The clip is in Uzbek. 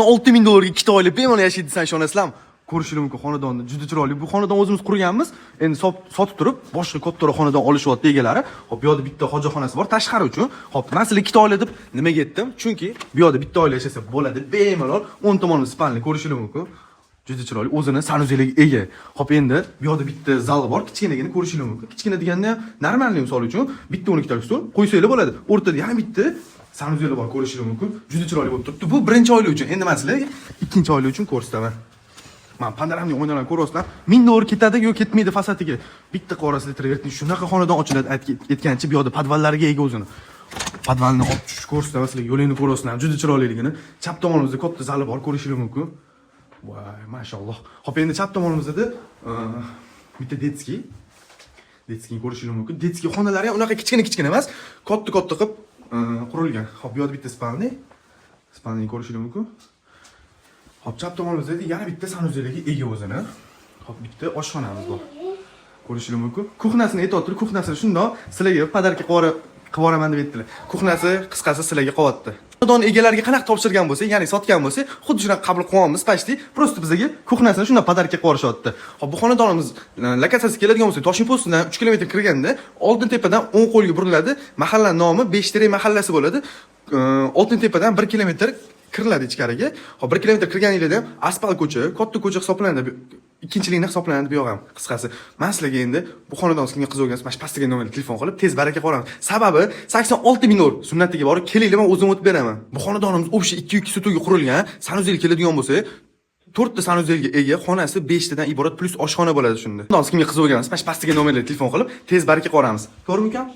$6000 2 oylik bemalol yashaydi desan ishonasizlarmi? Ko'rishingiz mumkin xonadonni juda chiroyli. Bu xonadon o'zimiz qurganmiz. Endi sotib turib, boshqa kattaroq xonadon olishyapti egalari. Hop, bu yerda bitta hojaxonasi bor tashqari uchun. Hop, masala 2 oila deb nimaga aytdim? Chunki bu yerda bitta oila yashasa bo'ladi. Bemalol 10 tomonimiz spalni ko'rishingiz mumkin. Juda chiroyli, o'zini sanuzelga ega. Hop, endi bu yerda bitta zal bor, kichkinagina ko'rishingiz mumkin. Kichkina deganda normalniy misol uchun bitta 12 talik stol qo'ysanglar bo'ladi. O'rtada yana bitta sanuzel bor, ko'rishingiz mumkin. Juda chiroyli bo'lib turibdi. Bu birinchi oila uchun. Endi men sizlarga ikkinchi oila uchun ko'rsataman. Men panoramni o'ynalarni ko'rasizlar. $1000 ketadi yo ketmaydi fasadiga. Bitta qorasida travertni shunaqa xonadon ochiladi aytgancha bu yerda podvallariga ega o'zini. Podvalni olib tushib ko'rsataman sizlarga, yo'lini ko'rasizlar. Juda chiroyliligini. Chap tomonimizda katta zali bor, ko'rishingiz mumkin. Voy, mashalloh. Hop, endi chap tomonimizda bitta detskiy ko'rishingiz mumkin. Detskiy xonalari ham unaqa kichkina emas, katta qilib qurilgan. Hop, bu yerda bitta spalni ko'rishingiz mumkin. Hop, chap tomonimizda yana bitta sanuzelga ega o'zini. Hop, bitta oshxonamiz bor. Ko'rishingiz mumkin. Kuxnasini aytib kuxnasini shundoq sizlarga podarka qilib yuboraman deb aytdilar. Kuxnasi qisqasi sizlarga qolyapti. Xonadon egalariga qanaqa topshirgan bo'lsa, ya'ni sotgan bo'lsa, xuddi shunaqa qabul qilyapmiz, pashti. Prosta bizga kuxnasini shunday podarka qilib yuborishyapti. Hop, bu xonadonimiz lokatsiyasi keladigan bo'lsa, Toshkentdan 3 kilometr kirganda Oltin tepadan o'ng qo'lga buriladi. Mahalla nomi Beshterek mahallasi bo'ladi. Oltin tepadan 1 kilometr kiriladi ichkariga. Hop, 1 kilometr kirganingizda ham asfalt ko'cha, katta ko'cha hisoblanadi. Ikkinchilikni hisoblanadi bu yo'q ham qisqasi. Men sizlarga endi bu xonadon sizga qiziq bo'lgansa, mana pastdagi nomerga telefon qilib, tez baraka qilamiz. Sababi 86.000 sunnatiga borib kelinglar, men o'zim o'tib beraman. Bu xonadonimiz o'bshi 2 sutuvga qurilgan, sanuzel keladigan bo'lsa, 4 ta sanuzelga ega, xonasi 5 tadan iborat plus oshxona bo'ladi shunda. Xonadon sizga qiziq bo'lgansa, mana pastdagi nomerga telefon qilib, tez baraka qilamiz. Ko'rmikan?